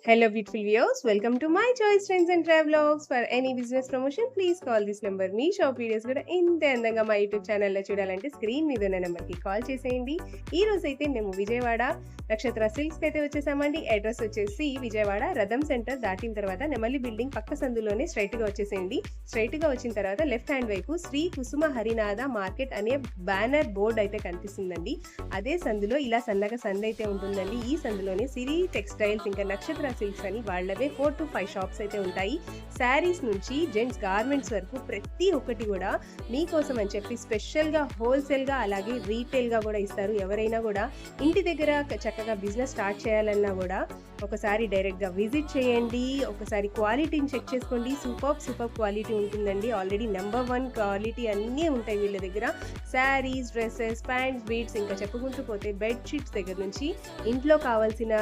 Hello, beautiful viewers. Welcome to my choice trends and travelogs. For any business promotion, please call this number. Me shop videos కూడా ఇంత అందంగా మా YouTube ఛానల్లో చూడాలంటే screen మీద ఉన్న నెంబర్కి కాల్ చేసేయండి. ఈ రోజు అయితే మేము విజయవాడ నక్షత్ర సిల్క్స్కి అయితే వచ్చేసామండి. అడ్రస్ వచ్చేసి విజయవాడ రథం సెంటర్ దాటిన తర్వాత నెమలి బిల్డింగ్ పక్క సందులోనే స్ట్రైట్గా వచ్చేసేయండి. స్ట్రైట్గా వచ్చిన తర్వాత లెఫ్ట్ హ్యాండ్ వైపు శ్రీ కుసుమ హరినాథ మార్కెట్ అనే బ్యానర్ బోర్డ్ అయితే కనిపిస్తుందండి. అదే సందులో ఇలా సన్నగా సందు అయితే ఉంటుందండి. ఈ సందులోనే సిరి టెక్స్టైల్స్ ఇంకా నక్షత్ర సిల్క్స్ అని వాళ్ళవే 4 to 5 షాప్స్ అయితే ఉంటాయి. శారీస్ నుంచి జెంట్స్ గార్మెంట్స్ వరకు ప్రతి ఒక్కటి కూడా మీకోసం అని చెప్పి స్పెషల్గా హోల్సేల్గా అలాగే రీటైల్గా కూడా ఇస్తారు. ఎవరైనా కూడా ఇంటి దగ్గర చక్కగా బిజినెస్ స్టార్ట్ చేయాలన్నా కూడా ఒకసారి డైరెక్ట్గా విజిట్ చేయండి. ఒకసారి క్వాలిటీని చెక్ చేసుకోండి. సూపర్ క్వాలిటీ ఉంటుందండి. ఆల్రెడీ నెంబర్ 1 క్వాలిటీ అన్నీ ఉంటాయి వీళ్ళ దగ్గర. శారీస్, డ్రెస్సెస్, ప్యాంట్స్, బీట్స్ ఇంకా చెప్పుకుంటూ పోతే బెడ్షీట్స్ దగ్గర నుంచి ఇంట్లో కావాల్సిన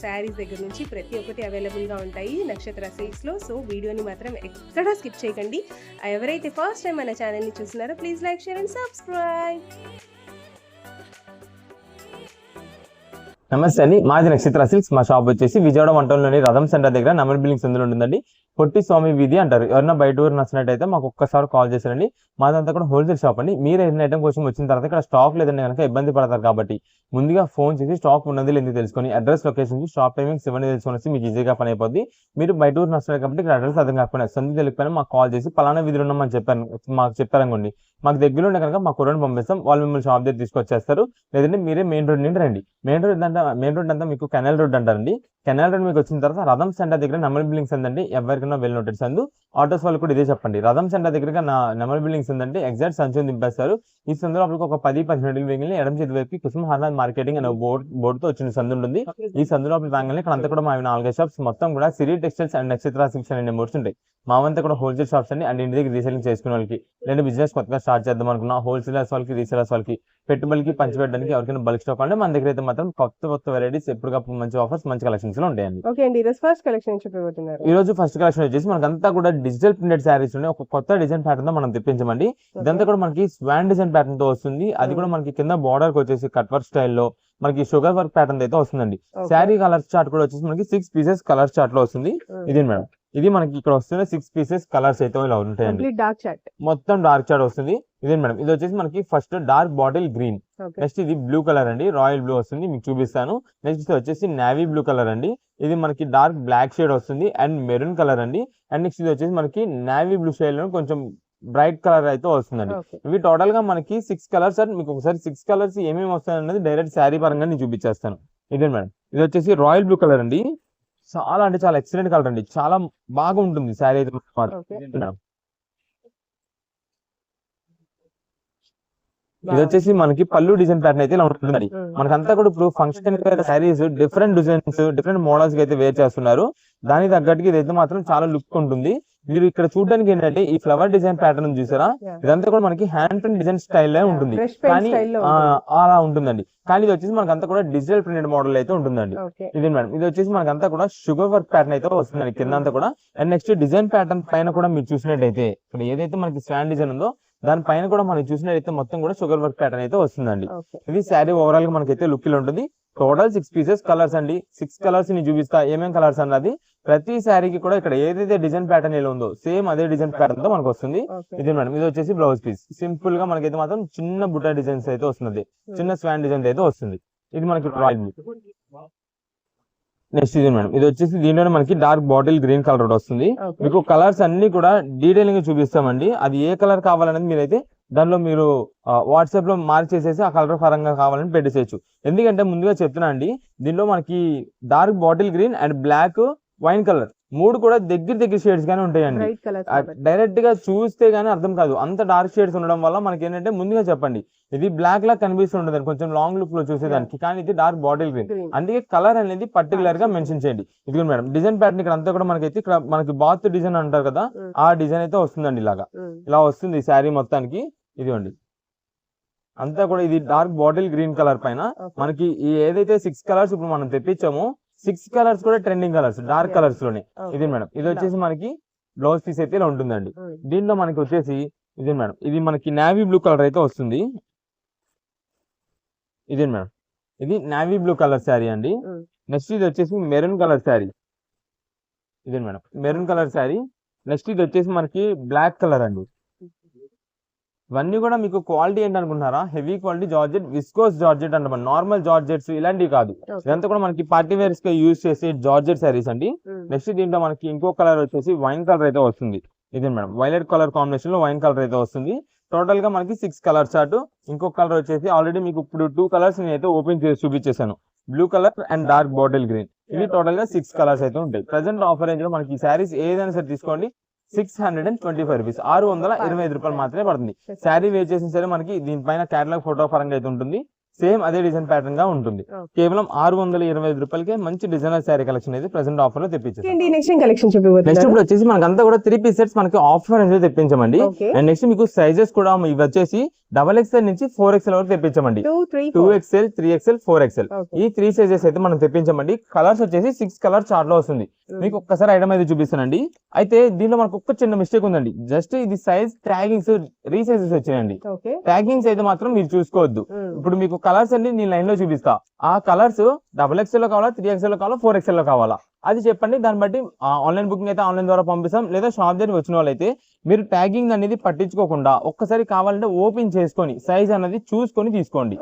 శారీస్ దగ్గర నుంచి ప్రతి ఒక్కటి అవైలబుల్గా ఉంటాయి నక్షత్ర సిల్క్స్లో. సో వీడియోని మాత్రం ఎక్కడా స్కిప్ చేయకండి. ఎవరైతే ఫస్ట్ టైం మన ఛానల్ని చూస్తున్నారో please like, share and subscribe. నమస్తే అండి, మాది నక్షత్ర సిల్క్స్. మా షాప్ వచ్చేసి విజయవాడ వంటంలోని రథం సెంటర్ దగ్గర నెమలి బిల్డింగ్ సందులో ఉంటుందండి. పొట్టి స్వామి వీధి అంటారు. ఎవరైనా బయట ఊరు నచ్చినట్టయితే మాకు ఒక్కసారి కాల్ చేశారండి. మాదంతా కూడా హోల్సేల్ షాప్ అండి. మీరు ఏదైనా ఐటమ్ కోసం వచ్చిన తర్వాత ఇక్కడ స్టాక్ లేదంటే కనుక ఇబ్బంది పడతారు కాబట్టి ముందుగా ఫోన్ చేసి స్టాక్ ఉన్నది లేదు తెలుసుకొని అడ్రస్, లొకేషన్, షాప్ టైమింగ్స్ ఇవన్నీ తెలుసుకొని మీకు ఈజీగా పని అయిపోద్ది. మీరు బయట ఊరు నచ్చినారు కాబట్టి ఇక్కడ అడ్రస్ అర్థం కాకపోయినా సంధి తెలియకపోయినా మాకు కాల్ చేసి పలానా వీధిలో ఉన్నామని మాకు చెప్పారనుకోండి, మాకు దగ్గరలో ఉంటే కనుక మా కుర్రని పంపిస్తాం. వాళ్ళు మిమ్మల్ని షాప్ దగ్గర తీసుకొచ్చేస్తారు. లేదంటే మీరే మెయిన్ రోడ్ నుండి రండి. మెయిన్ రోడ్ అంతా మీకు కెనాల్ రోడ్ అంటారండి. కెనాల్ రోడ్ మీకు వచ్చిన తర్వాత రథం సెంటర్ దగ్గర నెమలి బిల్డింగ్స్ ఉందండి. ఎవరికైనా వెళ్ళి ఉంటుంది సందు. ఆటోస్ వాళ్ళు కూడా ఇదే చెప్పండి. రథం సెంటర్ దగ్గరగా నెమలి బిల్డింగ్స్ ఉందంటే ఎగ్జాక్ట్ సంచుని దింపేస్తారు. ఈ సందులో అప్పుడు ఒక 10-15 అడుగులు వెంగిలి ఎడమ చేతి వైపు కుసుమ హరినాథ్ మార్కెటింగ్ అనే బోర్డుతో వచ్చిన సందు ఉంటుంది. ఈ సందులో అప్పుడు రాగానే ఇక్కడ అంతా కూడా మా 4 షాప్స్ మొత్తం కూడా సిరి టెక్స్టైల్స్ అండ్ నక్షత్ర సిల్క్స్ అనే నెంబర్స్ ఉంటాయి. మావంతా కూడా హోల్సేల్ షాప్స్ అండి. అండ్ ఇంటి దగ్గర రీసేలింగ్ చేసుకునే వాళ్ళకి, లేదా బిజినెస్ కొత్తగా స్టార్ట్ చేద్దాం అనుకున్నా హోల్సేలర్స్ వాళ్ళకి, రీసేలర్స్ వాళ్ళకి, పెట్టుబడికి పంచిపెట్టడానికి ఎవరికైనా బల్క్ స్టాక్ అంటే మన దగ్గర అయితే మాత్రం కొత్త వెరైటీస్ ఎప్పటికప్పుడు మంచి ఆఫర్స్, మంచి కలెక్షన్స్ లో ఉంటాయండి. ఓకే అండి, ఈరోజు ఫస్ట్ కలెక్షన్ చెప్పబోతున్నారు. ఈ రోజు ఫస్ట్ కలెక్షన్ వచ్చేసి మనకంతా కూడా డిజిటల్ ప్రింటెడ్ శారీస్ ఉన్నాయి. ఒక కొత్త డిజైన్ ప్యాటర్న్ తో మనం తెప్పించమండి. ఇదంతా కూడా మనకి స్వాన్ డిజైన్ ప్యాటర్న్ తో వస్తుంది. అది కూడా మనకి కింద బార్డర్ కి వచ్చేసి కట్ వర్క్ స్టైల్లో మనకి షుగర్ వర్క్ ప్యాటర్న్ అయితే వస్తుందండి. శారీ కలర్ చార్ట్ కూడా వచ్చేసి మనకి 6 పీసెస్ కలర్ చార్ట్ లో వస్తుంది. ఇది మేడం, ఇది మనకి ఇక్కడ వస్తున్న 6 పీసెస్ కలర్స్ అయితే ఇలా ఉంటాయండి. మొత్తం డార్క్ చార్ట్ వస్తుంది. ఇదే మేడం, ఇది వచ్చేసి మనకి first dark bottle green, next ఇది బ్లూ కలర్ అండి, రాయల్ బ్లూ వస్తుంది, మీకు చూపిస్తాను. నెక్స్ట్ వచ్చేసి నావీ బ్లూ కలర్ అండి, ఇది మనకి డార్క్ బ్లాక్ షేడ్ వస్తుంది అండ్ మెరూన్ కలర్ అండి. అండ్ నెక్స్ట్ ఇది వచ్చేసి మనకి నావీ బ్లూ షేడ్ లో కొంచెం బ్రైట్ కలర్ అయితే వస్తుందండి. ఇవి టోటల్ గా మనకి 6 కలర్స్. అండ్ మీకు ఒకసారి 6 కలర్స్ ఏమేమి వస్తాయి అన్నది డైరెక్ట్ శారీ పరంగా నేను చూపించేస్తాను. ఇదే మేడం, ఇది వచ్చేసి రాయల్ బ్లూ కలర్ అండి. చాలా అంటే చాలా ఎక్సలెంట్ కలర్ అండి, చాలా బాగా ఉంటుంది శారీ అయితే. ఇది వచ్చేసి మనకి పళ్ళు డిజైన్ ప్యాటర్న్ అయితే ఇలా ఉంటుందండి. మనకంతా కూడా ఇప్పుడు function saris different designs, different models అయితే వేర్ చేస్తున్నారు. దానికి తగ్గట్టుగా ఇదైతే మాత్రం చాలా లుక్ ఉంటుంది. మీరు ఇక్కడ చూడడానికి ఏంటంటే ఈ ఫ్లవర్ డిజైన్ ప్యాటర్న్ చూసారా, ఇదంతా కూడా మనకి హ్యాండ్ ప్రింట్ డిజైన్ స్టైల్ ఉంటుంది, కానీ అలా ఉంటుందండి. కానీ ఇది వచ్చేసి మనకంతా కూడా డిజిటల్ ప్రింటెడ్ మోడల్ అయితే ఉంటుందండి. ఇది మేడం, ఇది వచ్చేసి మనకంతా కూడా షుగర్ వర్క్ ప్యాటర్న్ అయితే వస్తుందండి కింద అంతా కూడా. అండ్ నెక్స్ట్ డిజైన్ ప్యాటర్న్ పైన కూడా మీరు చూసినట్టయితే ఇక్కడ ఏదైతే మనకి స్వాన్ డిజైన్ ఉందో దాని పైన కూడా మనం చూసినట్టయితే మొత్తం కూడా షుగర్ వర్క్ ప్యాటర్న్ అయితే వస్తుందండి. ఇది శారీ ఓవరాల్ గా మనకైతే లుక్ లో ఉంటుంది. టోటల్ 6 పీసెస్ కలర్స్ అండి. 6 కలర్స్ ని చూపిస్తా ఏమేం కలర్స్ అన్నది. ప్రతి శారీకి కూడా ఇక్కడ ఏదైతే డిజైన్ ప్యాటర్న్ ఎలా ఉందో సేమ్ అదే డిజైన్ ప్యాటర్న్ తో మనకు వస్తుంది. ఇది మేడం, ఇది వచ్చేసి బ్లౌజ్ పీస్. సింపుల్ గా మనకైతే మాత్రం చిన్న బుట్ట డిజైన్స్ అయితే వస్తుంది, చిన్న స్వాన్ డిజైన్ అయితే వస్తుంది. ఇది మనకి రాయల్ బ్లూ. నెక్స్ట్ ఇది మేడం, ఇది వచ్చేసి దీంట్లో మనకి డార్క్ బాటిల్ గ్రీన్ కలర్ వస్తుంది. మీకు కలర్స్ అన్ని కూడా డీటెయిలింగ్ చూపిస్తామండి. అది ఏ కలర్ కావాలనేది మీరైతే దానిలో మీరు వాట్సాప్ లో మార్చేసేసి ఆ కలర్ పరంగా కావాలని పెట్టేసేయచ్చు. ఎందుకంటే ముందుగా చెప్తున్నా అండి, దీనిలో మనకి dark bottle green and black, wine colour 3 కూడా దగ్గర షేడ్స్ గానే ఉంటాయండి. డైరెక్ట్ గా చూస్తే గానీ అర్థం కాదు, అంత డార్క్ షేడ్స్ ఉండడం వల్ల మనకి ఏంటంటే ముందుగా చెప్పండి ఇది బ్లాక్ లా కనిపిస్తుండదు కొంచెం లాంగ్ లుక్ లో చూసేదానికి, కానీ ఇది డార్క్ బాటిల్ గ్రీన్. అందుకే కలర్ అనేది పర్టికులర్ గా మెన్షన్ చేయండి. ఇది మేడం డిజైన్ ప్యాటర్న్ ఇక్కడ అంతా కూడా మనకైతే ఇక్కడ మనకి బాత్ డిజైన్ అంటారు కదా, ఆ డిజైన్ అయితే వస్తుందండి. ఇలా వస్తుంది శారీ మొత్తానికి. ఇదిగోండి అంతా కూడా ఇది డార్క్ బాటిల్ గ్రీన్ కలర్ పైన మనకి ఏదైతే 6 కలర్స్ ఇప్పుడు మనం తెప్పించామో 6 కలర్స్ కూడా ట్రెండింగ్ కలర్స్, డార్క్ కలర్స్ లోనే. ఇది మేడం, ఇది వచ్చేసి మనకి బ్లౌజ్ పీస్ అయితే ఇలా ఉంటుందండి. దీంట్లో మనకి వచ్చేసి ఇది మేడం, ఇది మనకి నావీ బ్లూ కలర్ అయితే వస్తుంది. ఇది మేడం, ఇది నావీ బ్లూ కలర్ శారీ అండి. నెక్స్ట్ ఇది వచ్చేసి మెరూన్ కలర్ శారీ. ఇదే madam maroon colour sari. Next ఇది వచ్చేసి మనకి బ్లాక్ కలర్ అండి. ఇవన్నీ కూడా మీకు క్వాలిటీ ఏంటి అనుకుంటున్నారా? Heavy quality georgette, viscose georgette అంటాం, నార్మల్ జార్జెట్స్ ఇలాంటివి కాదు. ఇదంతా కూడా మనకి పార్టీ వేర్స్ గా యూజ్ చేసే జార్జెట్ శారీస్ అండి. నెక్స్ట్ దీంట్లో మనకి ఇంకో కలర్ వచ్చేసి వైన్ కలర్ అయితే వస్తుంది. ఇదే మేడం వైలెట్ కలర్ కాంబినేషన్ లో వైన్ కలర్ అయితే వస్తుంది. టోటల్ గా మనకి 6 కలర్ చార్ట్. ఇంకో కలర్ వచ్చేసి ఆల్రెడీ మీకు ఇప్పుడు 2 కలర్స్ నేనైతే ఓపెన్ చేసి చూపించేసాను, blue colour and dark bottle green. ఇవి టోటల్ గా 6 కలర్స్ అయితే ఉంటాయి. ప్రెసెంట్ ఆఫర్ రేంజ్ లో మనకి ఈ శారీస్ ఏదైనా సరే తీసుకోండి 625 రూపీస్, 625 రూపాయలు మాత్రమే పడుతుంది. శారీ వేర్ చేసిన సరే మనకి దీనిపైన కేటలాగ్ ఫోటో పరంగా అయితే ఉంటుంది. సేమ్ అదే డిజైన్ ప్యాటర్న్ గా ఉంటుంది. కేవలం 625 రూపాయలకే మంచి డిజైనర్ శారీ కలెక్షన్ అయితే ప్రెసెంట్ ఆఫర్ లో తెప్పించారు. నెక్స్ట్ ఇప్పుడు వచ్చేసి మనకంతా కూడా 3 పీస్ సెట్స్ మనకి ఆఫర్ అనేది తెప్పించామండి. అండ్ నెక్స్ట్ మీకు సైజెస్ కూడా ఇవి వచ్చేసి XXL నుంచి 4XL వరకు తెప్పించామండి. 2XL, 3XL, 4XL ఈ 3 సైజెస్ అయితే మనం తెప్పించామండి. కలర్స్ వచ్చేసి 6 కలర్ చార్ట్ లో వస్తుంది. మీకు ఒక్కసారి ఐటమ్ అయితే చూపిస్తానండి. అయితే దీనిలో మనకు ఒక్క చిన్న మిస్టేక్ ఉందండి. జస్ట్ ఇది సైజ్ ట్యాగింగ్స్ రీసైజెస్ వచ్చాయండి. ట్యాగింగ్స్ అయితే మాత్రం మీరు చూసుకోవద్దు. ఇప్పుడు మీకు కలర్స్ అన్ని నేను లైన్ లో చూపిస్తా. ఆ కలర్స్ XXL లో కావాలా, 3XL లో కావాలా, 4XL లో కావాలా అది చెప్పండి. దాన్ని బట్టి ఆన్లైన్ బుకింగ్ అయితే ఆన్లైన్ ద్వారా పంపిస్తాం, లేదా షాప్ దగ్గర వచ్చిన వాళ్ళైతే మీరు ట్యాగింగ్ అనేది పట్టించుకోకుండా ఒక్కసారి కావాలంటే ఓపెన్ చేసుకొని సైజ్ అనేది చూసుకొని తీసుకోండి.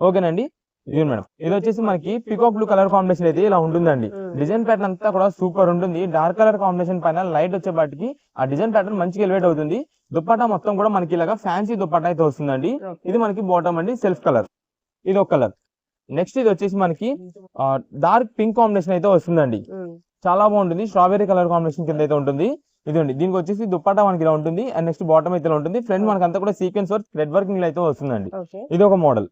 ఓకేనండి. ఇది మేడం ఇది వచ్చేసి మనకి పికాక్ బ్లూ కలర్ కాంబినేషన్ అయితే ఇలా ఉంటుందండి. డిజైన్ ప్యాటర్న్ అంతా కూడా సూపర్ ఉంటుంది. డార్క్ కలర్ కాంబినేషన్ పైన లైట్ వచ్చేపాటికి ఆ డిజైన్ ప్యాటర్న్ మంచిగా ఎలివేట్ అవుతుంది. దుప్పట్టా మొత్తం కూడా మనకి ఇలాగా ఫ్యాన్సీ దుప్పట్టా అయితే వస్తుందండి. ఇది మనకి బాటమ్ అండి, సెల్ఫ్ కలర్. ఇది ఒక కలర్. నెక్స్ట్ ఇది వచ్చేసి మనకి డార్క్ పింక్ కాంబినేషన్ అయితే వస్తుందండి. చాలా బాగుంటుంది. స్ట్రాబెరీ కలర్ కాంబినేషన్ కింద అయితే ఉంటుంది. ఇదండి దీనికి వచ్చేసి దుప్పట్టా మనకి ఇలా ఉంటుంది. అండ్ నెక్స్ట్ బాటమ్ అయితే ఉంటుంది. ఫ్రంట్ మనకి అంతా కూడా సీక్వెన్స్ వర్క్ థ్రెడ్ వర్కింగ్ అయితే వస్తుందండి. ఇది ఒక మోడల్.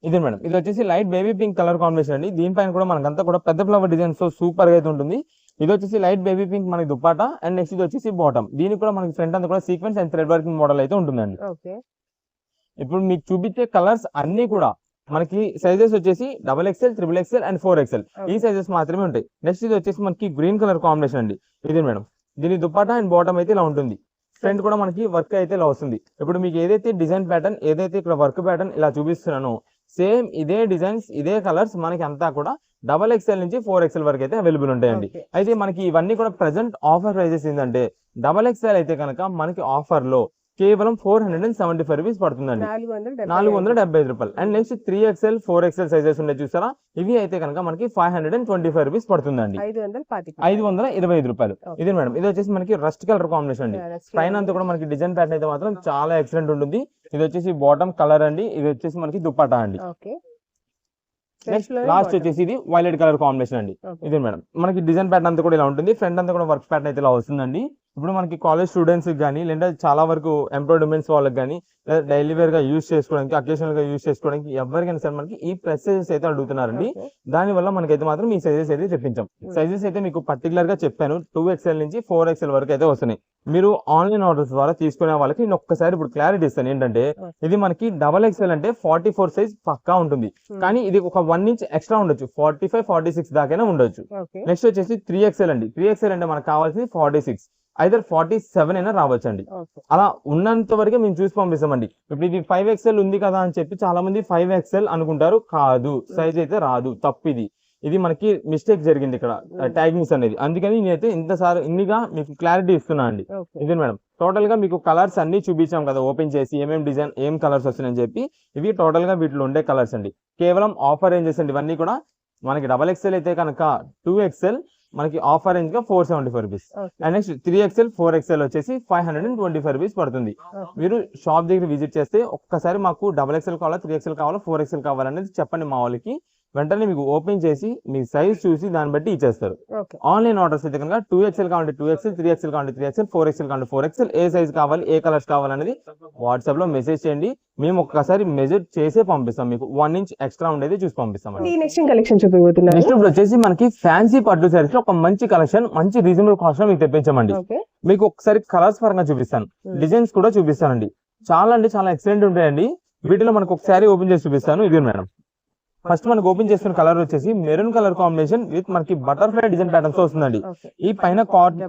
ఇది మేడం ఇది వచ్చేసి light baby pink colour combination అండి. దీనిపైన కూడా మనకంతా కూడా పెద్ద ఫ్లవర్ డిజైన్స్ తో సూపర్ గా అయితే ఉంటుంది. ఇది వచ్చేసి లైట్ బేబీ పింక్ మనకి దుప్పట్టా. అండ్ నెక్స్ట్ ఇది వచ్చేసి బాటమ్. దీనికి కూడా మనకి ఫ్రంట్ అంతా కూడా sequence and thread working model అయితే ఉంటుందండి. ఇప్పుడు మీకు చూపించే కలర్స్ అన్ని కూడా మనకి సైజెస్ వచ్చేసి XXL, XXL అండ్ 4XL ఈ సైజెస్ మాత్రమే ఉంటాయి. నెక్స్ట్ ఇది వచ్చేసి మనకి గ్రీన్ కలర్ కాంబినేషన్ అండి. ఇది మేడం దీని దుప్పట్టా అండ్ బాటమ్ అయితే ఇలా ఉంటుంది. ఫ్రంట్ కూడా మనకి వర్క్ అయితే ఇలా వస్తుంది. ఇప్పుడు మీకు ఏదైతే డిజైన్ ప్యాటర్న్, ఏదైతే ఇక్కడ వర్క్ ప్యాటర్న్ ఇలా చూపిస్తున్నానో సేమ్ ఇదే డిజైన్స్, ఇదే కలర్స్ మనకి అంతా కూడా XXL నుంచి 4XL వరకు అయితే అవైలబుల్ ఉంటాయండి. అయితే మనకి ఇవన్నీ కూడా ప్రెసెంట్ ఆఫర్ ప్రైజెస్ ఏంటంటే XXL అయితే కనుక మనకి ఆఫర్ లో కేవలం 475 రూపీస్ పడుతుందండి, 475 రూపాయలు. And next 3XL, 4XL sizes ఉన్నాయి చూసారా, ఇవి అయితే కనుక మనకి 525 రూపీస్ పడుతుందండి, 525 రూపాయలు. ఇది మేడం ఇది వచ్చేసి మనకి రస్ట్ కలర్ కాంబినేషన్ అండి. పైన అంతా కూడా మనకి డిజైన్ ప్యాటర్న్ అయితే మాత్రం చాలా ఎక్సలెంట్ ఉంటుంది. ఇది వచ్చేసి బాటమ్ కలర్ అండి. ఇది వచ్చేసి మనకి దుప్పట్టా అండి. నెక్స్ట్ లాస్ట్ వచ్చేసి ఇది వైలెట్ కలర్ కాంబినేషన్ అండి. ఇది మేడం మనకి డిజైన్ ప్యాటర్న్ అంతా కూడా ఇలా ఉంటుంది. ఫ్రంట్ అంతా కూడా వర్క్ ప్యాటర్న్ అయితే ఇలా వస్తుందండి. ఇప్పుడు మనకి కాలేజ్ స్టూడెంట్స్ కానీ లేదా చాలా వరకు ఎంప్లాయిడ్ ఉమెన్స్ వాళ్ళకి కానీ లేదా డైలీ వేర్ గా యూజ్ చేసుకోవడానికి, అకేషనల్ గా యూజ్ చేసుకోవడానికి ఎవరికైనా సరే మనకి ఈ సైజెస్ అయితే అడుగుతున్నారండి. దాని వల్ల మనకైతే మాత్రం ఈ సైజెస్ అయితే తెప్పించాం. సైజెస్ అయితే మీకు పర్టికులర్ గా చెప్పాను, 2XL నుంచి 4XL వరకు అయితే వస్తున్నాయి. మీరు ఆన్లైన్ ఆర్డర్స్ ద్వారా తీసుకునే వాళ్ళకి నేను ఒక్కసారి ఇప్పుడు క్లారిటీ ఇస్తాను. ఏంటంటే ఇది మనకి XXL అంటే 44 సైజ్ పక్కా ఉంటుంది, కానీ ఇది ఒక 1 ఇంచ్ ఎక్స్ట్రా ఉండొచ్చు, 45, 46 దాకైనా ఉండొచ్చు. నెక్స్ట్ వచ్చేసి 3XL అండి. 3XL అంటే మనకు కావాల్సింది 46, ఐదర్ 47 అయినా రావచ్చు అండి. అలా ఉన్నంత వరకే మేము చూసి పంపిస్తామండి. ఇప్పుడు ఇది 5XL ఉంది కదా అని చెప్పి చాలా మంది 5XL అనుకుంటారు, కాదు సైజ్ అయితే రాదు, తప్పు. ఇది మనకి మిస్టేక్ జరిగింది ఇక్కడ ట్యాగింగ్స్ అనేది, అందుకని నేనైతే ఇన్నిగా మీకు క్లారిటీ ఇస్తున్నా అండి. ఇది మేడం టోటల్ గా మీకు కలర్స్ అన్ని చూపించాం కదా ఓపెన్ చేసి, ఏమేమి డిజైన్ ఏం కలర్స్ వస్తున్నాయని చెప్పి. ఇవి టోటల్ గా వీటిలో ఉండే కలర్స్ అండి. కేవలం ఆఫర్ రేంజెస్ అండి ఇవన్నీ కూడా. మనకి XXL అయితే కనుక 2XL మనకి ఆఫర్ రేంజ్ గా 475 rupees. And next 3XL, 4XL వచ్చేసి 525 రూపీస్ పడుతుంది. మీరు షాప్ దగ్గర విజిట్ చేస్తే ఒక్కసారి మాకు XXL కావాలా, 3XL కావాలా, 4XL కావాలనేది చెప్పండి మా వాళ్ళకి. వెంటనే మీకు ఓపెన్ చేసి మీ సైజ్ చూసి దాన్ని బట్టి ఇచ్చేస్తారు. ఆన్లైన్ ఆర్డర్స్ అయితే కనుక 2XL కావాలంటే 2XL, 3XL కావాలంటే 3XL, 4XL కావాలంటే 4XL, ఏ సైజ్ కావాలి, ఏ కలర్స్ కావాలనేది వాట్సాప్ లో మెసేజ్ చేయండి. మేము ఒక్కసారి మెజర్ చేసే పంపిస్తాం, మీకు 1 ఇంచ్ ఎక్స్ట్రా ఉండేది చూసి పంపిస్తాం. నెక్స్ట్ ఇప్పుడు వచ్చేసి మనకి ఫ్యాన్సీ పట్టు సారీస్ లో ఒక మంచి కలెక్షన్, మంచి రీజనబుల్ కాస్ట్ లో మీకు తెప్పించామండి. మీకు ఒకసారి కలర్స్ పరంగా చూపిస్తాను, డిజైన్స్ కూడా చూపిస్తానండి. చాలా అంటే చాలా ఎక్సలెంట్ ఉంటాయండి. వీటిలో మనకు ఒకసారి ఓపెన్ చేసి చూపిస్తాను. ఇది మేడం ఫస్ట్ మనకు ఓపెన్ చేస్తున్న కలర్ వచ్చేసి మెరూన్ కలర్ కాంబినేషన్ విత్ మనకి బటర్ఫ్లై డిజైన్ ప్యాటర్న్స్ తో వస్తుందండి. ఈ పైన